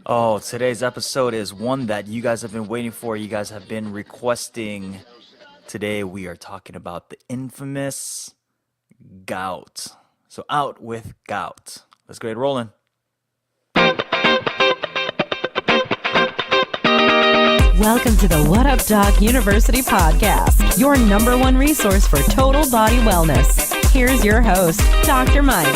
Oh, today's episode is one that you guys have been waiting for. You guys have been requesting. Today we are talking about the infamous gout. So out with gout. Let's get it rolling. Welcome to the What Up Doc University podcast, your number one resource for total body wellness. Here's your host, Dr. Mike.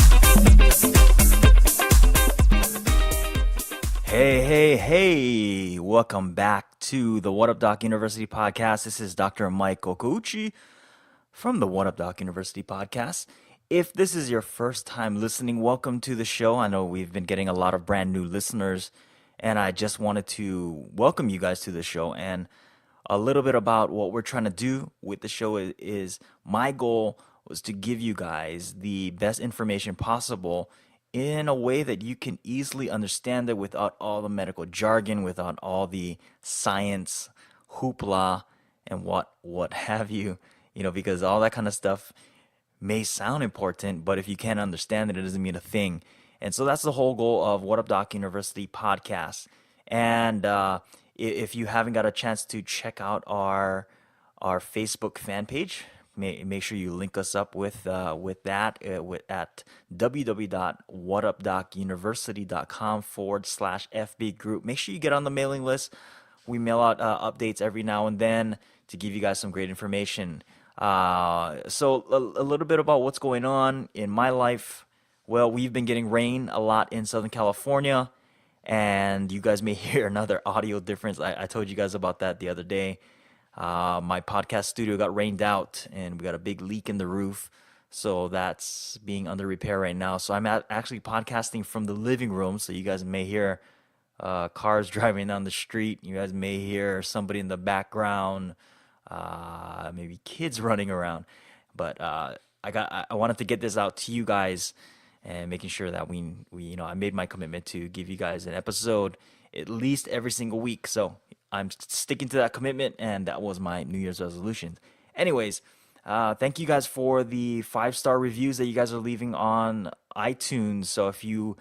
Hey. Welcome back to the What Up Doc University podcast. This is Dr. Mike Okuchi from the What Up Doc University podcast. If this is your first time listening, welcome to the show. I know we've been getting a lot of brand new listeners, and I just wanted to welcome you guys to the show. And a little bit about what we're trying to do with the show is my goal was to give you guys the best information possible in a way that you can easily understand it without all the medical jargon, without all the science hoopla and what have you, because all that kind of stuff may sound important, but if you can't understand it, it doesn't mean a thing. And so that's the whole goal of What Up Doc University podcast. And if you haven't got a chance to check out our Facebook fan page, make sure you link us up with that at www.whatupdocuniversity.com/FB group. Make sure you get on the mailing list. We mail out updates every now and then to give you guys some great information. So a little bit about what's going on in my life. Well, we've been getting rain a lot in Southern California, and you guys may hear another audio difference. I told you guys about that the other day. My podcast studio got rained out, and we got a big leak in the roof, so that's being under repair right now. So I'm actually podcasting from the living room, so you guys may hear cars driving down the street. You guys may hear somebody in the background, maybe kids running around. But I wanted to get this out to you guys, and making sure that we I made my commitment to give you guys an episode at least every single week. So I'm sticking to that commitment, and that was my New Year's resolution. Anyways, thank you guys for the 5-star reviews that you guys are leaving on iTunes. So if you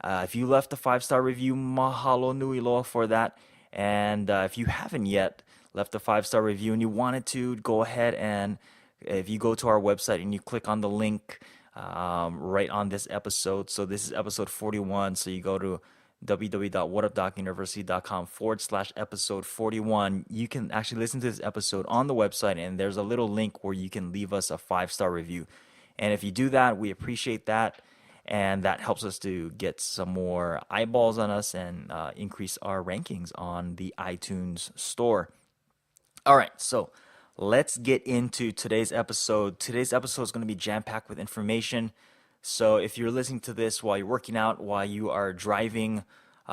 left a 5-star review, mahalo nui loa for that. And if you haven't yet left a 5-star review and you wanted to, go ahead and if you go to our website and you click on the link right on this episode. So this is episode 41. So you go to www.whatupdocuniversity.com/episode 41. You can actually listen to this episode on the website, and there's a little link where you can leave us a 5-star review. And if you do that, we appreciate that, and that helps us to get some more eyeballs on us and increase our rankings on the iTunes store. All right, so let's get into today's episode. Today's episode is going to be jam-packed with information. So if you're listening to this while you're working out, while you are driving,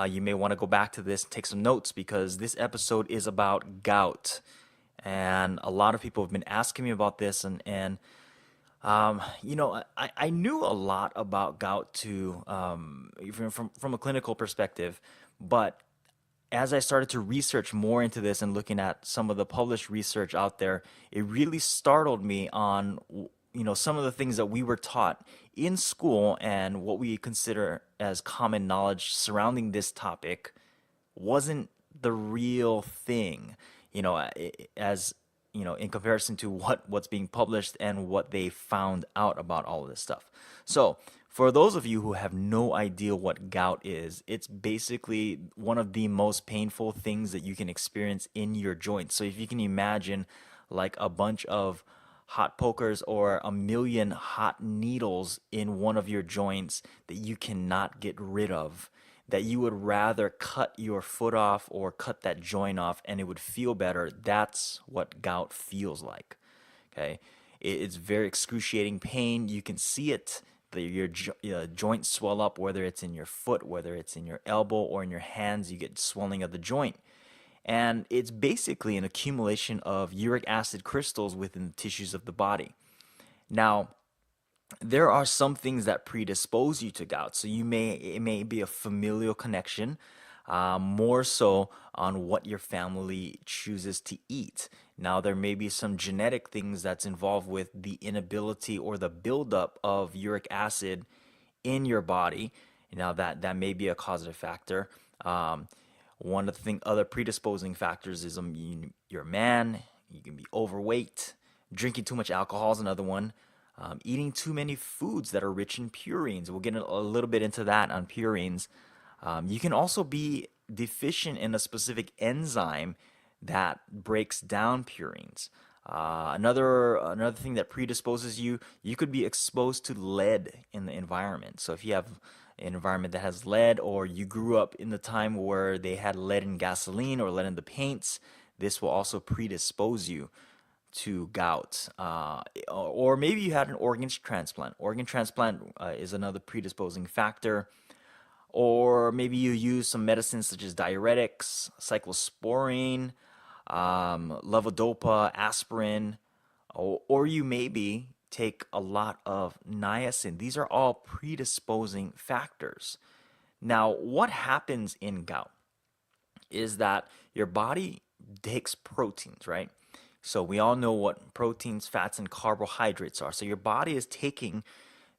you may want to go back to this and take some notes, because this episode is about gout. And a lot of people have been asking me about this, and I knew a lot about gout too, from a clinical perspective, but as I started to research more into this and looking at some of the published research out there, it really startled me on some of the things that we were taught in school and what we consider as common knowledge surrounding this topic wasn't the real thing, as in comparison to what's being published and what they found out about all of this stuff. So for those of you who have no idea what gout is, it's basically one of the most painful things that you can experience in your joints. So if you can imagine like a bunch of hot pokers or a million hot needles in one of your joints that you cannot get rid of, that you would rather cut your foot off or cut that joint off and it would feel better. That's what gout feels like. Okay, it's very excruciating pain. You can see it. Your joints swell up, whether it's in your foot, whether it's in your elbow or in your hands. You get swelling of the joint. And it's basically an accumulation of uric acid crystals within the tissues of the body. Now, there are some things that predispose you to gout. So it may be a familial connection, more so on what your family chooses to eat. Now, there may be some genetic things that's involved with the inability or the buildup of uric acid in your body. Now that may be a causative factor. Um, One of the other predisposing factors is you're a man, you can be overweight, drinking too much alcohol is another one. Eating too many foods that are rich in purines. We'll get a little bit into that on purines. You can also be deficient in a specific enzyme that breaks down purines. Another thing that predisposes you, you could be exposed to lead in the environment. So if you have an environment that has lead, or you grew up in the time where they had lead in gasoline or lead in the paints, this will also predispose you to gout. Or maybe you had an organ transplant. Organ transplant is another predisposing factor. Or maybe you use some medicines such as diuretics, cyclosporine, levodopa, aspirin, or you maybe take a lot of niacin. These are all predisposing factors. Now, what happens in gout is that your body takes proteins, right? So we all know what proteins, fats, and carbohydrates are. So your body is taking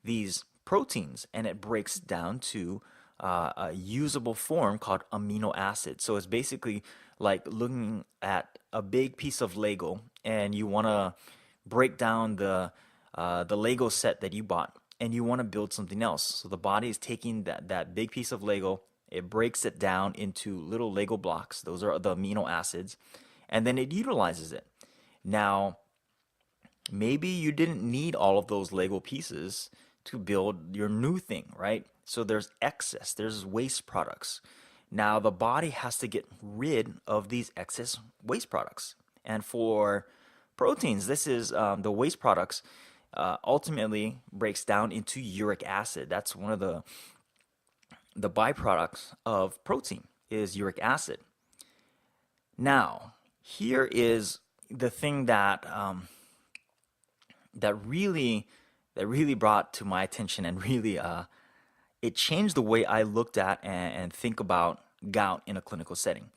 these proteins and it breaks down to a usable form called amino acids. So it's basically like looking at a big piece of Lego and you want to break down the Lego set that you bought and you want to build something else. So the body is taking that big piece of Lego, it breaks it down into little Lego blocks. Those are the amino acids, and then it utilizes it. Now, maybe you didn't need all of those Lego pieces to build your new thing, right? So there's excess, there's waste products. Now the body has to get rid of these excess waste products. And for proteins, this is the waste products ultimately breaks down into uric acid. That's one of the byproducts of protein is uric acid. Now, here is the thing that really brought to my attention and really it changed the way I looked at and think about gout in a clinical setting.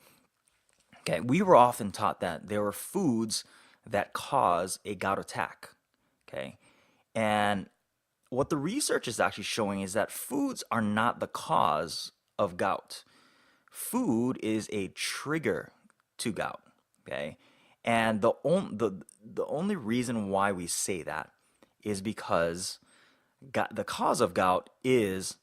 Okay, we were often taught that there were foods that cause a gout attack. Okay, and what the research is actually showing is that foods are not the cause of gout. Food is a trigger to gout. Okay, and the only reason why we say that is because the cause of gout is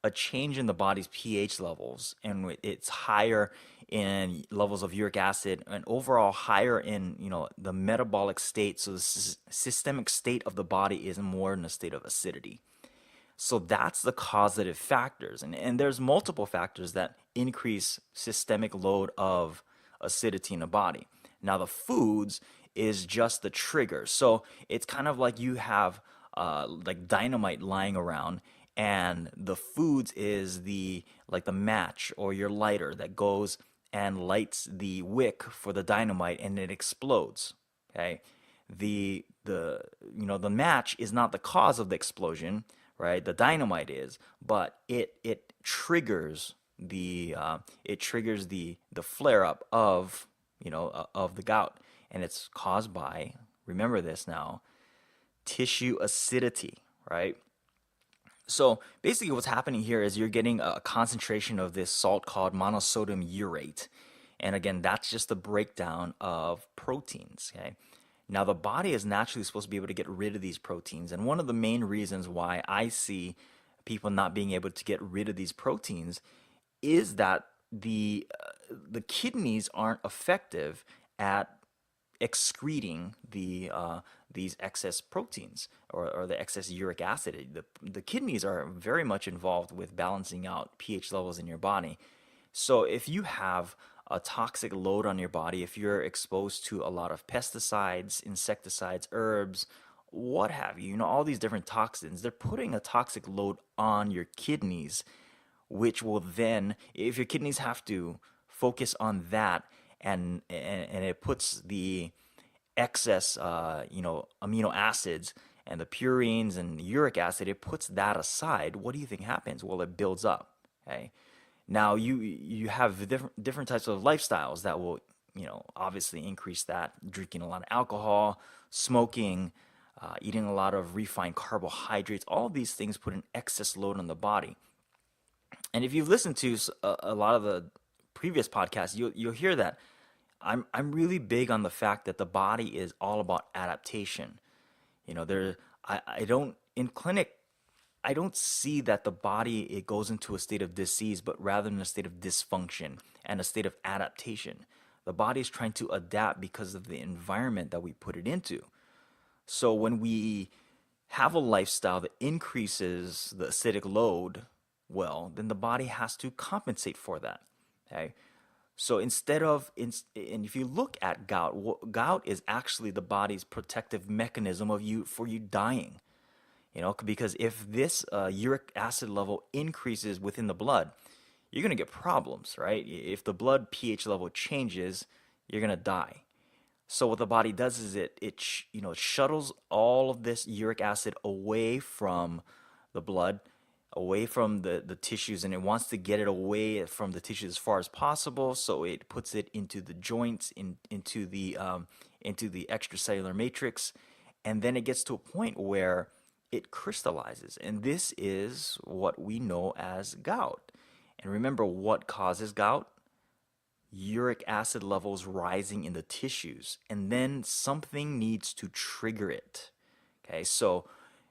a change in the body's pH levels, and it's higher in levels of uric acid and overall higher in the metabolic state. So the systemic state of the body is more in a state of acidity. So that's the causative factors, and there's multiple factors that increase systemic load of acidity in the body. Now the foods is just the trigger. So it's kind of like you have like dynamite lying around, and the foods is the match or your lighter that goes and lights the wick for the dynamite and it explodes. Okay, the match is not the cause of the explosion, right? The dynamite is, but it triggers the flare up of of the gout, and it's caused by, remember this now, tissue acidity, right? So basically what's happening here is you're getting a concentration of this salt called monosodium urate. And again, that's just the breakdown of proteins, okay? Now the body is naturally supposed to be able to get rid of these proteins. And one of the main reasons why I see people not being able to get rid of these proteins is that the kidneys aren't effective at excreting these excess proteins or the excess uric acid. The kidneys are very much involved with balancing out pH levels in your body. So if you have a toxic load on your body, if you're exposed to a lot of pesticides, insecticides, herbs, what have you, all these different toxins, they're putting a toxic load on your kidneys, which will then, if your kidneys have to focus on that, and it puts the excess amino acids and the purines and the uric acid, it puts that aside. What do you think happens? Well, it builds up. Okay, now you have different types of lifestyles that will obviously increase that. Drinking a lot of alcohol, smoking, eating a lot of refined carbohydrates. All of these things put an excess load on the body. And if you've listened to a lot of the previous podcasts, you'll hear that I'm really big on the fact that the body is all about adaptation. I don't in clinic I don't see that the body it goes into a state of disease, but rather in a state of dysfunction and a state of adaptation. The body is trying to adapt because of the environment that we put it into. So when we have a lifestyle that increases the acidic load, well, then the body has to compensate for that. Okay. So and if you look at gout, gout is actually the body's protective mechanism of you for you dying. Because if this uric acid level increases within the blood, you're going to get problems, right? If the blood pH level changes, you're going to die. So what the body does is it shuttles all of this uric acid away from the blood, away from the tissues, and it wants to get it away from the tissues as far as possible. So it puts it into the joints, into the extracellular matrix, and then it gets to a point where it crystallizes. And this is what we know as gout. And remember what causes gout? Uric acid levels rising in the tissues. And then something needs to trigger it. Okay, so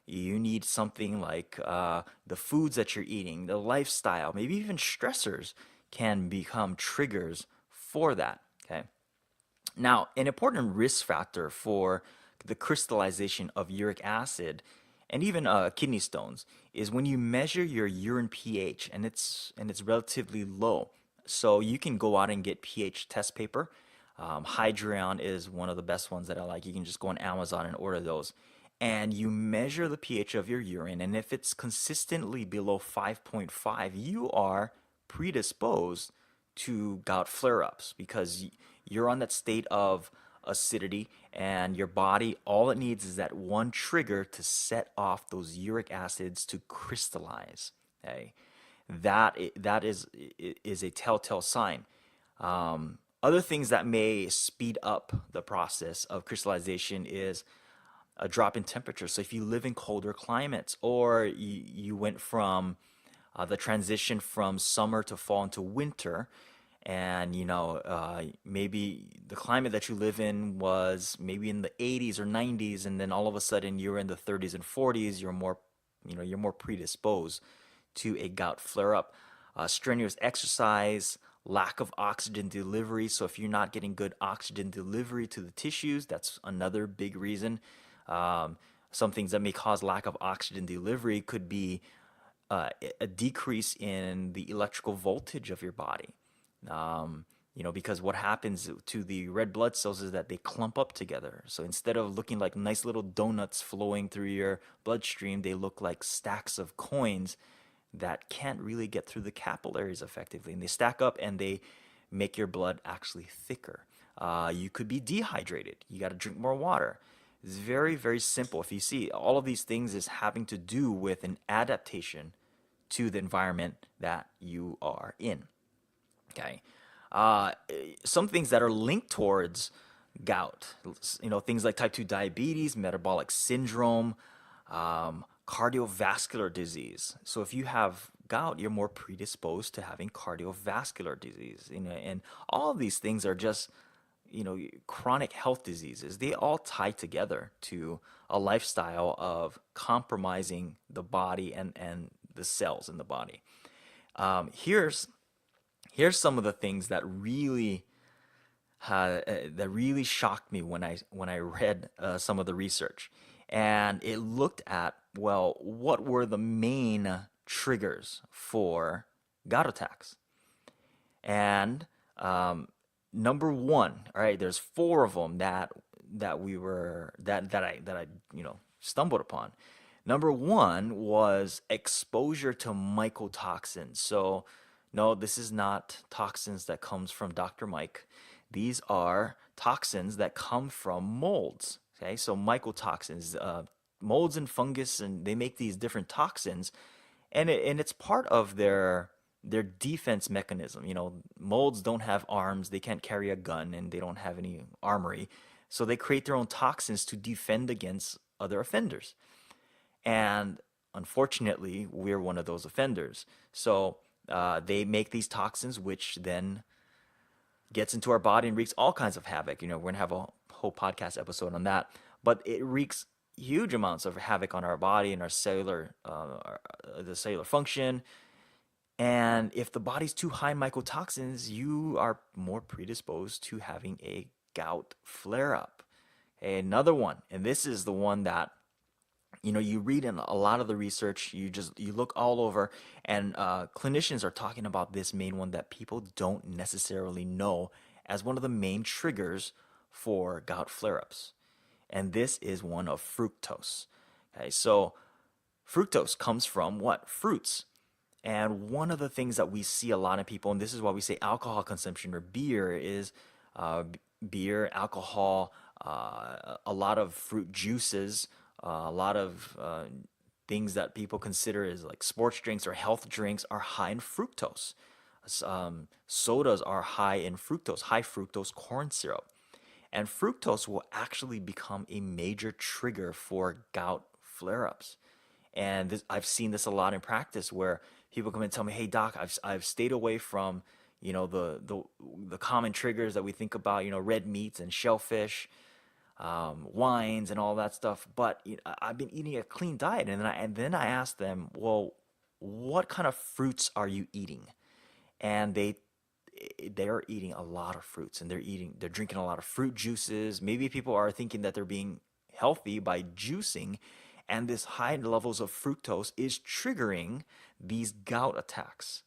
you need something like the foods that you're eating, the lifestyle, maybe even stressors can become triggers for that. Okay. Now, an important risk factor for the crystallization of uric acid and even kidney stones is when you measure your urine pH and it's relatively low. So you can go out and get pH test paper. Hydrion is one of the best ones that I like. You can just go on Amazon and order those. And you measure the pH of your urine, and if it's consistently below 5.5, you are predisposed to gout flare-ups because you're on that state of acidity, and your body, all it needs is that one trigger to set off those uric acids to crystallize. Okay, that is a telltale sign. Other things that may speed up the process of crystallization is a drop in temperature. So if you live in colder climates, or you went from the transition from summer to fall into winter, and maybe the climate that you live in was maybe in the 80s or 90s, and then all of a sudden you're in the 30s and 40s, you're more predisposed to a gout flare up. Strenuous exercise, lack of oxygen delivery. So if you're not getting good oxygen delivery to the tissues, that's another big reason. Some things that may cause lack of oxygen delivery could be a decrease in the electrical voltage of your body. Because what happens to the red blood cells is that they clump up together. So instead of looking like nice little donuts flowing through your bloodstream, they look like stacks of coins that can't really get through the capillaries effectively. And they stack up and they make your blood actually thicker. You could be dehydrated. You got to drink more water. It's very, very simple. If you see, all of these things is having to do with an adaptation to the environment that you are in. Okay. Some things that are linked towards gout, things like type 2 diabetes, metabolic syndrome, cardiovascular disease. So if you have gout, you're more predisposed to having cardiovascular disease. And all of these things are just chronic health diseases. They all tie together to a lifestyle of compromising the body and the cells in the body. Here's some of the things that really shocked me when I read some of the research, and it looked at, well, what were the main triggers for gout attacks. And number one, all right, there's four of them that I stumbled upon. Number one was exposure to mycotoxins. So no, this is not toxins that comes from Dr. Mike. These are toxins that come from molds. Okay, so mycotoxins, molds and fungus, and they make these different toxins, and it's part of their defense mechanism. Molds don't have arms, they can't carry a gun, and they don't have any armory, so they create their own toxins to defend against other offenders. And unfortunately, we're one of those offenders. So they make these toxins, which then gets into our body and wreaks all kinds of havoc. We're gonna have a whole podcast episode on that, but it wreaks huge amounts of havoc on our body and our the cellular function. And if the body's too high in mycotoxins, you are more predisposed to having a gout flare up. Another one, and this is the one that you read in a lot of the research, you look all over, and clinicians are talking about this main one that people don't necessarily know as one of the main triggers for gout flare-ups. And this is one of fructose. Okay, so fructose comes from what? Fruits. And one of the things that we see a lot of people, and this is why we say alcohol consumption or beer, is beer, alcohol, a lot of fruit juices, a lot of things that people consider as like sports drinks or health drinks are high in fructose. Sodas are high in fructose, high fructose corn syrup. And fructose will actually become a major trigger for gout flare-ups. And I've seen this a lot in practice where people come and tell me, "Hey doc, I've stayed away from the common triggers that we think about, red meats and shellfish, wines and all that stuff. But I've been eating a clean diet." And then I ask them, "Well, what kind of fruits are you eating?" And they are eating a lot of fruits, and they're drinking a lot of fruit juices. Maybe people are thinking that they're being healthy by juicing, and this high levels of fructose is triggering these gout attacks.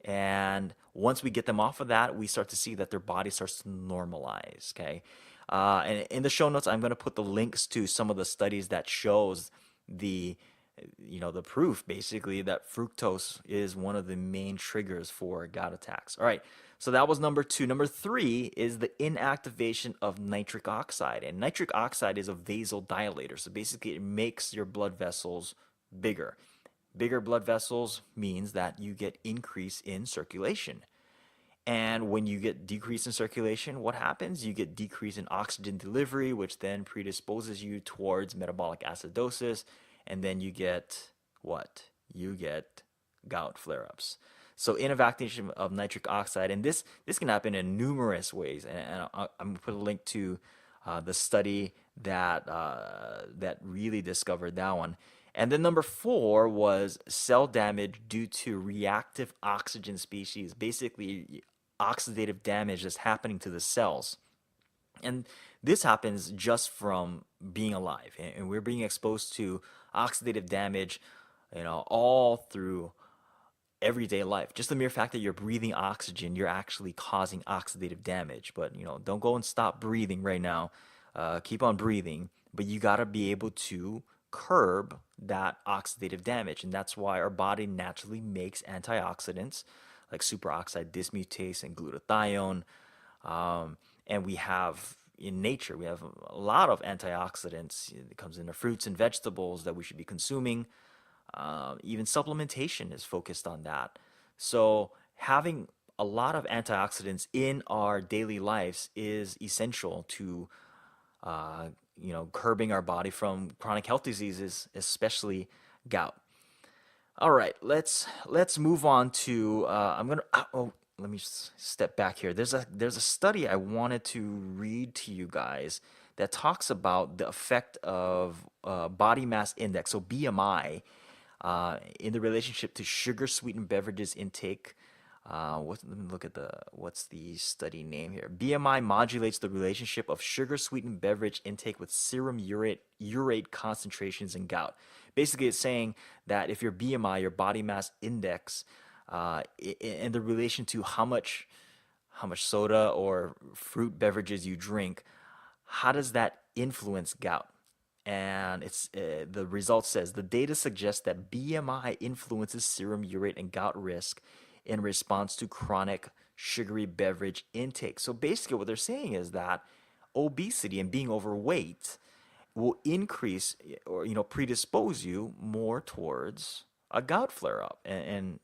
And once we get them off of that, we start to see that their body starts to normalize. Okay, and in the show notes, I'm going to put the links to some of the studies that shows the the proof basically that fructose is one of the main triggers for gout attacks. All right, so that was number 2. Number 3 is the inactivation of nitric oxide, and nitric oxide is a vasodilator. So basically, it makes your blood vessels bigger. Bigger blood vessels means that you get increase in circulation. And when you get decrease in circulation, what happens? You get decrease in oxygen delivery, which then predisposes you towards metabolic acidosis. And then you get what? You get gout flare-ups. So inactivation of nitric oxide, and this can happen in numerous ways. And I'm going to put a link to the study that really discovered that one. And then number 4 was cell damage due to reactive oxygen species, basically oxidative damage that's happening to the cells. And this happens just from being alive, and we're being exposed to oxidative damage, all through everyday life. Just the mere fact that you're breathing oxygen, you're actually causing oxidative damage. But don't go and stop breathing right now. Keep on breathing, but you got to be able to curb that oxidative damage, and that's why our body naturally makes antioxidants like superoxide dismutase and glutathione. And we have in nature, we have a lot of antioxidants. It comes in the fruits and vegetables that we should be consuming. Even supplementation is focused on that. So having a lot of antioxidants in our daily lives is essential to curbing our body from chronic health diseases, especially gout. All right, let's move on to let me just step back here. There's a study I wanted to read to you guys that talks about the effect of body mass index, so BMI, in the relationship to sugar sweetened beverages intake. Let me look at what's the study name here. BMI modulates the relationship of sugar sweetened beverage intake with serum urate concentrations in gout. Basically, it's saying that if your BMI, your body mass index, in the relation to how much soda or fruit beverages you drink, how does that influence gout? And the result says the data suggests that BMI influences serum urate and gout risk in response to chronic sugary beverage intake. So basically what they're saying is that obesity and being overweight will increase or predispose you more towards a gout flare up. And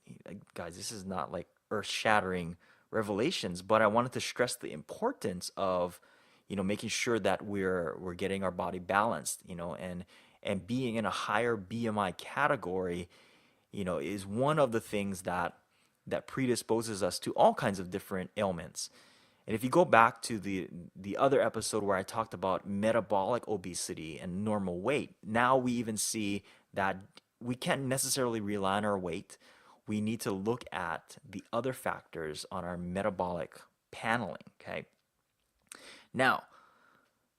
guys, this is not like earth-shattering revelations, but I wanted to stress the importance of making sure that we're getting our body balanced, And being in a higher BMI category, is one of the things that predisposes us to all kinds of different ailments. And if you go back to the other episode where I talked about metabolic obesity and normal weight, now we even see that we can't necessarily rely on our weight. We need to look at the other factors on our metabolic paneling, okay? Now,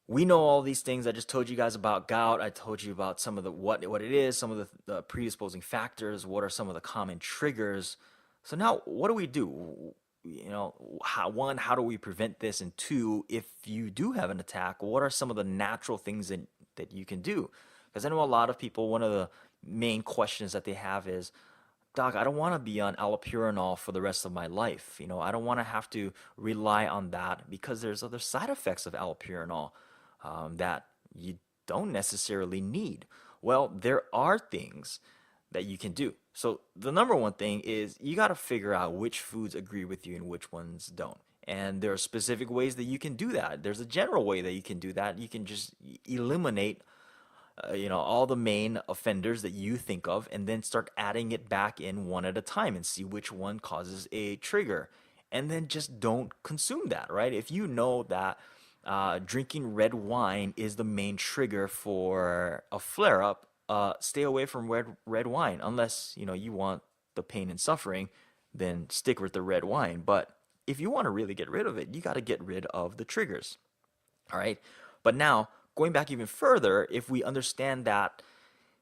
we know all these things. I just told you guys about gout. I told you about some of the what it is, some of the predisposing factors, what are some of the common triggers. So now what do we do? How do we prevent this? And two, if you do have an attack, what are some of the natural things that you can do? Because I know a lot of people, one of the main questions that they have is, Doc, I don't want to be on allopurinol for the rest of my life. I don't want to have to rely on that because there's other side effects of allopurinol that you don't necessarily need. Well, there are things that you can do. So the number one thing is you got to figure out which foods agree with you and which ones don't. And there are specific ways that you can do that. There's a general way that you can do that. You can just eliminate all the main offenders that you think of, and then start adding it back in one at a time and see which one causes a trigger. And then just don't consume that, right? If you know that drinking red wine is the main trigger for a flare up, stay away from red wine unless you want the pain and suffering. Then stick with the red wine. But if you want to really get rid of it, you got to get rid of the triggers. All right. But now, going back even further, if we understand that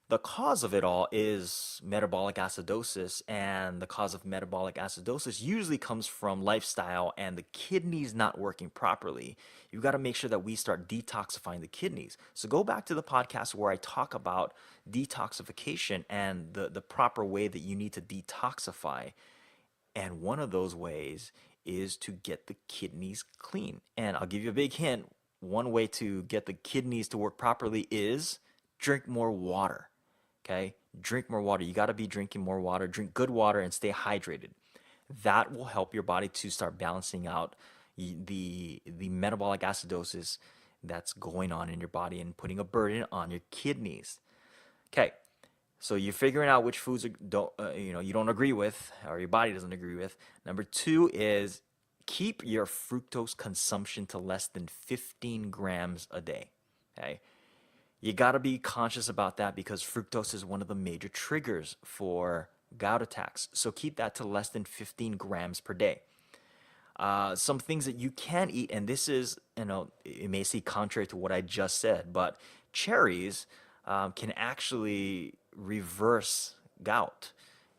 the cause of it all is metabolic acidosis, and the cause of metabolic acidosis usually comes from lifestyle and the kidneys not working properly, you've got to make sure that we start detoxifying the kidneys. So go back to the podcast where I talk about detoxification and the proper way that you need to detoxify. And one of those ways is to get the kidneys clean. And I'll give you a big hint. One way to get the kidneys to work properly is drink more water. Okay? Drink more water. You got to be drinking more water. Drink good water and stay hydrated. That will help your body to start balancing out the metabolic acidosis that's going on in your body and putting a burden on your kidneys. Okay. So you're figuring out which foods you don't agree with, or your body doesn't agree with. Number two is keep your fructose consumption to less than 15 grams a day. Okay. You got to be conscious about that because fructose is one of the major triggers for gout attacks. So keep that to less than 15 grams per day. Some things that you can eat, and this is, it may seem contrary to what I just said, but cherries can actually reverse gout.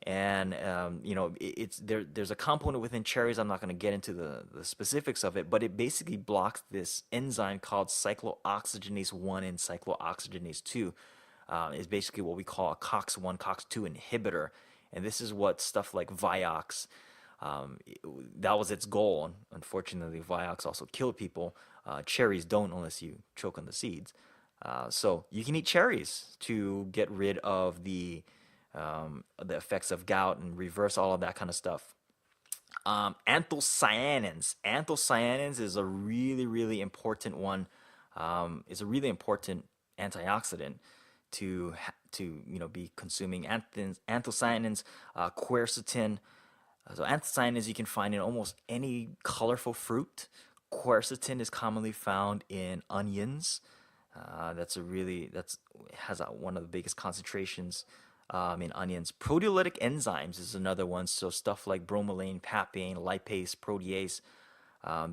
And there's a component within cherries. I'm not going to get into the specifics of it, but it basically blocks this enzyme called cyclooxygenase 1 and cyclooxygenase 2. Is basically what we call a COX-1, COX-2 inhibitor. And this is what stuff like Vioxx, that was its goal. Unfortunately, Vioxx also killed people. Cherries don't unless you choke on the seeds. So you can eat cherries to get rid of the effects of gout and reverse all of that kind of stuff. Anthocyanins. Anthocyanins is a really, really important one. It's a really important antioxidant to be consuming. Anthocyanins, quercitin. So anthocyanins you can find in almost any colorful fruit. Quercitin is commonly found in onions. Has one of the biggest concentrations in onions. Proteolytic enzymes is another one. So stuff like bromelain, papain, lipase, protease.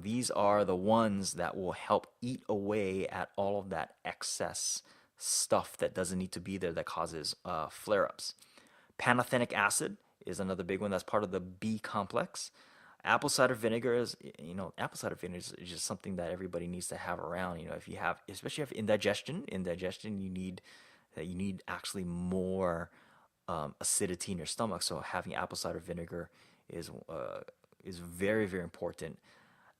These are the ones that will help eat away at all of that excess stuff that doesn't need to be there that causes flare-ups. Pantothenic acid is another big one. That's part of the B complex. Apple cider vinegar is just something that everybody needs to have around. If you have, especially if indigestion, you need actually more acidity in your stomach. So having apple cider vinegar is very, very important.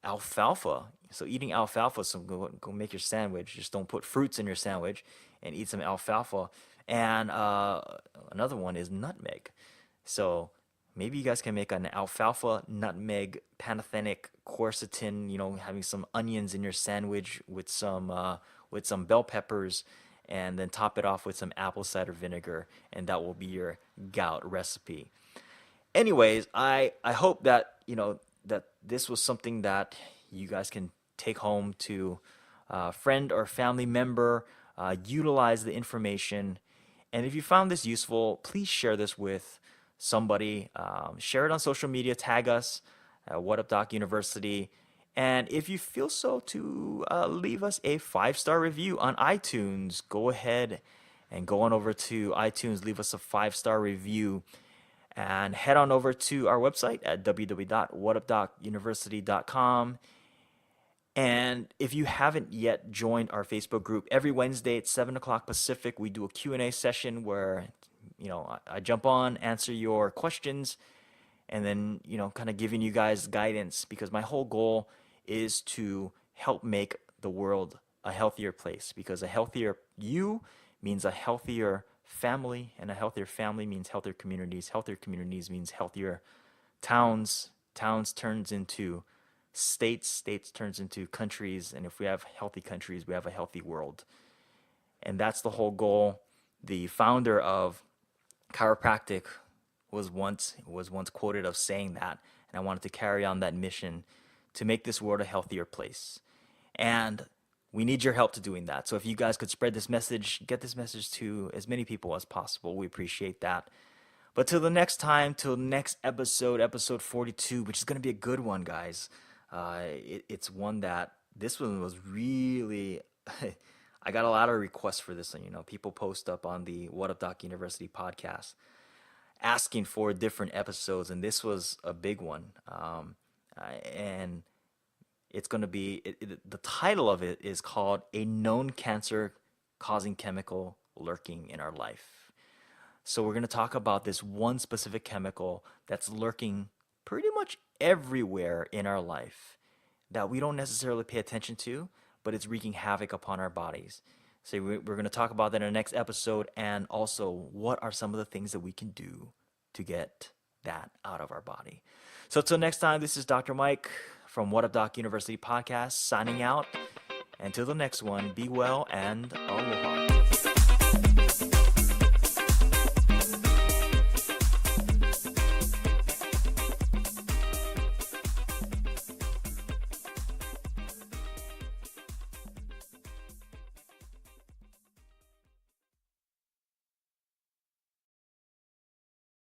Alfalfa. So eating alfalfa. So go make your sandwich. Just don't put fruits in your sandwich, and eat some alfalfa. And another one is nutmeg. So maybe you guys can make an alfalfa, nutmeg, pantothenic, quercetin, having some onions in your sandwich with some bell peppers and then top it off with some apple cider vinegar, and that will be your gout recipe. Anyways, I hope that that this was something that you guys can take home to a friend or family member, utilize the information. And if you found this useful, please share this with somebody. Share it on social media, tag us at What Up Doc University. And if you feel so to leave us a 5-star review on iTunes, go ahead and go on over to iTunes, leave us a 5-star review, and head on over to our website at www.whatupdocuniversity.com. And if you haven't yet joined our Facebook group, every Wednesday at 7 o'clock Pacific, we do a Q&A session where, I jump on, answer your questions, and then, kind of giving you guys guidance, because my whole goal is to help make the world a healthier place, because a healthier you means a healthier family, and a healthier family means healthier communities. Healthier communities means healthier towns. Towns turns into states. States turns into countries. And if we have healthy countries, we have a healthy world. And that's the whole goal. The founder of chiropractic was once quoted of saying that, and I wanted to carry on that mission to make this world a healthier place. And we need your help to doing that. So if you guys could spread this message, get this message to as many people as possible, we appreciate that. But till the next time, till next episode, episode 42, which is going to be a good one, guys. It's one that, this one was really, I got a lot of requests for this one. People post up on the What Up Doc University podcast asking for different episodes, and this was a big one. And it's going to be, the title of it is called A Known Cancer Causing Chemical Lurking in Our Life. So we're going to talk about this one specific chemical that's lurking pretty much everywhere in our life that we don't necessarily pay attention to, but it's wreaking havoc upon our bodies. So we're going to talk about that in the next episode, and also what are some of the things that we can do to get that out of our body. So till next time, this is Dr. Mike from What Up Doc University podcast signing out. Until the next one, be well and aloha.